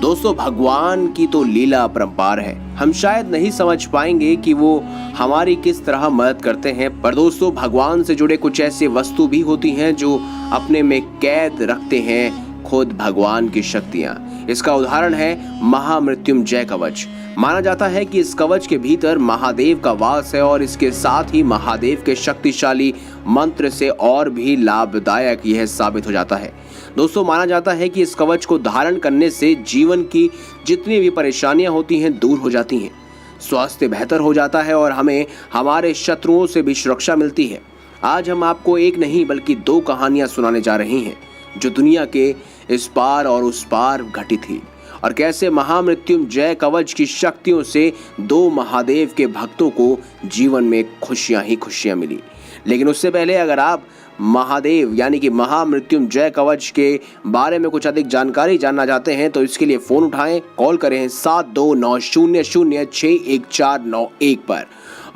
दोस्तों, भगवान की तो लीला अपरंपार है। हम शायद नहीं समझ पाएंगे कि वो हमारी किस तरह मदद करते हैं, पर दोस्तों भगवान से जुड़े कुछ ऐसे वस्तु भी होती हैं जो अपने में कैद रखते हैं खुद भगवान की शक्तियां। इसका उदाहरण है महामृत्युंजय कवच। माना जाता है कि इस कवच के भीतर महादेव का वास है और इसके साथ ही महादेव के शक्तिशाली मंत्र से और भी लाभदायक यह साबित हो जाता है। दोस्तों, माना जाता है कि इस कवच को धारण करने से जीवन की जितनी भी परेशानियां होती हैं दूर हो जाती हैं, स्वास्थ्य बेहतर हो जाता है और हमें हमारे शत्रुओं से भी सुरक्षा मिलती है। आज हम आपको एक नहीं बल्कि दो कहानियां सुनाने जा रहे हैं जो दुनिया के इस पार और उस पार घटित थी और कैसे महामृत्युंजय कवच की शक्तियों से दो महादेव के भक्तों को जीवन में खुशियां ही खुशियां मिली। लेकिन उससे पहले अगर आप महादेव यानी कि महामृत्युंजय कवच के बारे में कुछ अधिक जानकारी जानना चाहते हैं तो इसके लिए फ़ोन उठाएं, कॉल करें 7290061491 पर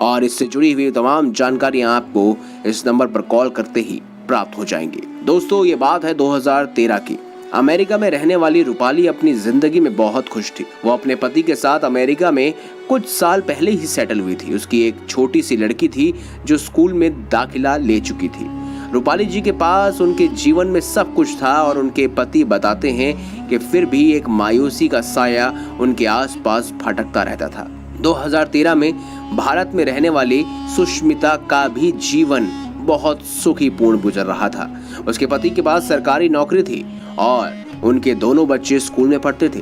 और इससे जुड़ी हुई तमाम जानकारियां आपको इस नंबर पर कॉल करते ही प्राप्त हो जाएंगी। दोस्तों, ये बात है 2013 की। अमेरिका में रहने वाली रूपाली अपनी जिंदगी में बहुत खुश थी। वो अपने पति के साथ अमेरिका में कुछ साल पहले ही सेटल हुई थी। उसकी एक छोटी सी लड़की थी जो स्कूल में दाखिला ले चुकी थी। रूपाली जी के पास उनके जीवन में सब कुछ था और उनके पति बताते हैं कि फिर भी एक मायूसी का साया उनके आसपास भटकता रहता था। 2013 में भारत में रहने वाली सुष्मिता का भी जीवन बहुत सुखीपूर्ण गुजर रहा था। उसके पति के पास सरकारी नौकरी थी और उनके दोनों बच्चे स्कूल में पढ़ते थे।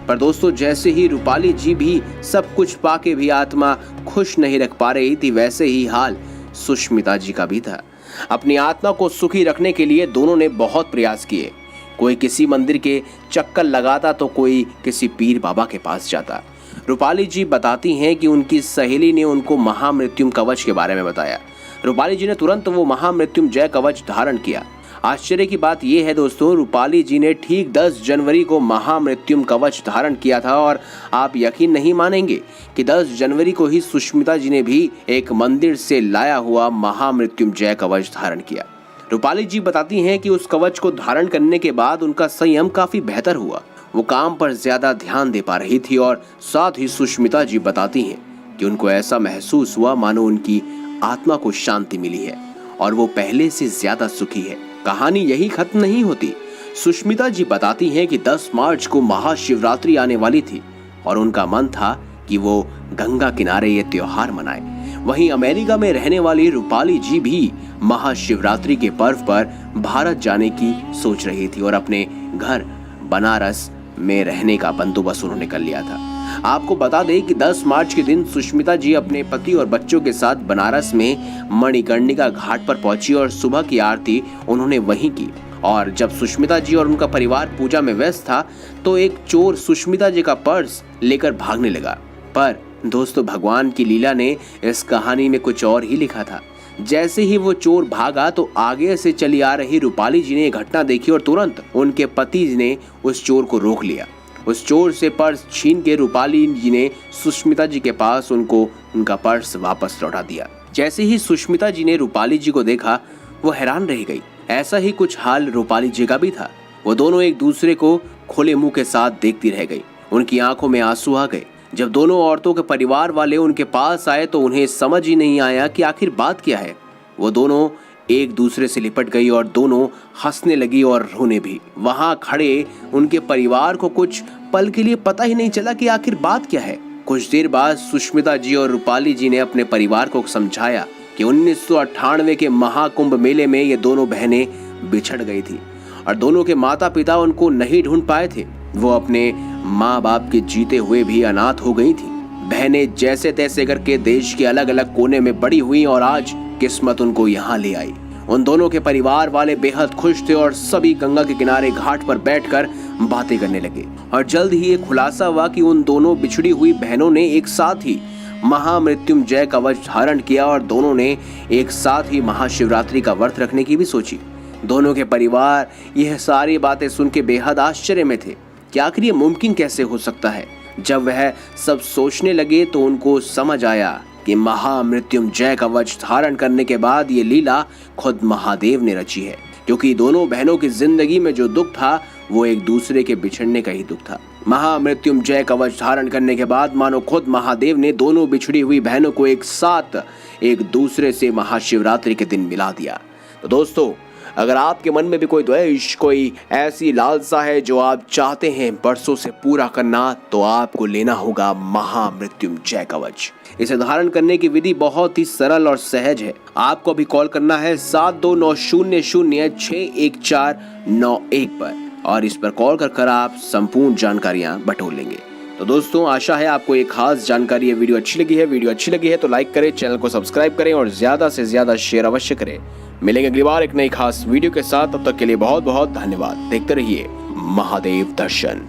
पर दोस्तों, जैसे ही रूपाली जी भी सब कुछ पाके भी आत्मा खुश नहीं रख पा रही थी, वैसे ही हाल सुष्मिता जी का भी था। अपनी आत्मा को सुखी रखने के लिए दोनों ने बहुत प्रयास किए। कोई किसी मंदिर के चक्कर लगाता तो कोई किसी पीर बाबा के पास जाता। रूपाली जी बताती हैं कि उनकी सहेली ने उनको महामृत्युम कवच के बारे में बताया। रूपाली जी ने तुरंत वो महामृत्युंजय कवच धारण किया। आश्चर्य की बात यह है दोस्तों, रूपाली जी ने ठीक 10 जनवरी को महामृत्युम कवच धारण किया था और आप यकीन नहीं मानेंगे कि 10 जनवरी को ही सुष्मिता जी ने भी एक मंदिर से लाया हुआ महामृत्युंजय कवच धारण किया। रूपाली जी बताती हैं कि उस कवच को धारण करने के बाद उनका संयम काफी बेहतर हुआ। वो काम पर ज्यादा ध्यान दे पा रही थी और साथ ही सुष्मिता जी बताती हैं कि उनको ऐसा महसूस हुआ मानो उनकी आत्मा को शांति मिली है और वो पहले से ज्यादा सुखी है। कहानी यही खत्म नहीं होती। सुष्मिता जी बताती हैं कि 10 मार्च को महाशिवरात्रि आने वाली थी और उनका मन था कि वो गंगा किनारे ये त्योहार मनाए। वहीं अमेरिका में रहने वाली रूपाली जी भी महाशिवरात्रि के पर्व पर भारत जाने की सोच रही थी और अपने घर बनारस में रहने का बंदोबस्त उन्होंने कर लिया था। आपको बता दें कि 10 मार्च के दिन सुष्मिता जी अपने पति और बच्चों के साथ बनारस में मणिकर्णिका घाट पर पहुंची और सुबह की आरती उन्होंने वहीं की। और जब सुष्मिता जी और उनका परिवार पूजा में व्यस्त था तो एक चोर सुष्मिता जी का पर्स लेकर भागने लगा। पर दोस्तों, भगवान की लीला ने इस कहानी में कुछ और ही लिखा था। जैसे ही वो चोर भागा तो आगे से चली आ रही रूपाली जी ने घटना देखी और तुरंत उनके पति ने उस चोर को रोक लिया। उस चोर से पर्स छीन के रूपाली जी ने सुष्मिता जी के पास उनको उनका पर्स वापस लौटा दिया। जैसे ही सुष्मिता जी ने रूपाली जी को देखा, वो हैरान रह गई। ऐसा ही कुछ हाल रूपाली जी का भी था। वो दोनों एक दूसरे को खुले मुंह के साथ देखती रह गई। उनकी आंखों में आंसू आ गए। जब दोनों औरतों के परिवार वाले उनके पास आए तो उन्हें समझ ही नहीं आया कि आखिर बात क्या है। वो दोनों एक दूसरे से लिपट गई और दोनों हंसने लगी और रोने भी। वहां खड़े उनके परिवार को कुछ पल के लिए पता ही नहीं चला कि आखिर बात क्या है। कुछ देर बाद सुष्मिता जी और रूपाली जी ने अपने परिवार को समझाया कि 1998 के महाकुंभ मेले में ये दोनों बहनें बिछड़ गई थी और दोनों के माता पिता उनको नहीं ढूंढ पाए थे। वो अपने माँ बाप के जीते हुए भी अनाथ हो गई थी। बहनें जैसे तैसे करके देश के अलग अलग कोने में बड़ी हुई और आज किस्मत उनको यहाँ ले आई। उन दोनों के परिवार वाले बेहद खुश थे और सभी गंगा के किनारे घाट पर बैठकर बातें करने लगे। और जल्द ही ये खुलासा हुआ कि उन दोनों बिछड़ी हुई बहनों ने एक साथ ही महामृत्युंजय कवच धारण किया और दोनों ने एक साथ ही महाशिवरात्रि का व्रत रखने की भी सोची। दोनों के परिवार यह सारी बातें सुन के बेहद आश्चर्य में थे कि आखिर ये मुमकिन कैसे हो सकता है। जब वह सब सोचने लगे तो उनको समझ आया कि महामृत्युंजय कवच धारण करने के बाद ये लीला खुद महादेव ने रची है, क्योंकि दोनों बहनों की जिंदगी में जो दुख था वो एक दूसरे के बिछड़ने का ही दुख था। महामृत्युंजय कवच धारण करने के बाद मानो खुद महादेव ने दोनों बिछड़ी हुई बहनों को एक साथ एक दूसरे से महाशिवरात्रि के दिन मिला दिया। तो दोस्तों, अगर आपके मन में भी कोई द्वेष, कोई ऐसी लालसा है जो आप चाहते हैं बरसों से पूरा करना, तो आपको लेना होगा महामृत्युंजय कवच। इसे धारण करने की विधि बहुत ही सरल और सहज है। आपको अभी कॉल करना है 7290061491 पर और इस पर कॉल कर आप संपूर्ण जानकारियां बटोर लेंगे। तो दोस्तों, आशा है आपको एक खास जानकारी ये वीडियो अच्छी लगी है। वीडियो अच्छी लगी है तो लाइक करें, चैनल को सब्सक्राइब करें और ज्यादा से ज्यादा शेयर अवश्य करें। मिलेंगे अगली बार एक नई खास वीडियो के साथ। तब तक के लिए बहुत बहुत धन्यवाद। देखते रहिए महादेव दर्शन।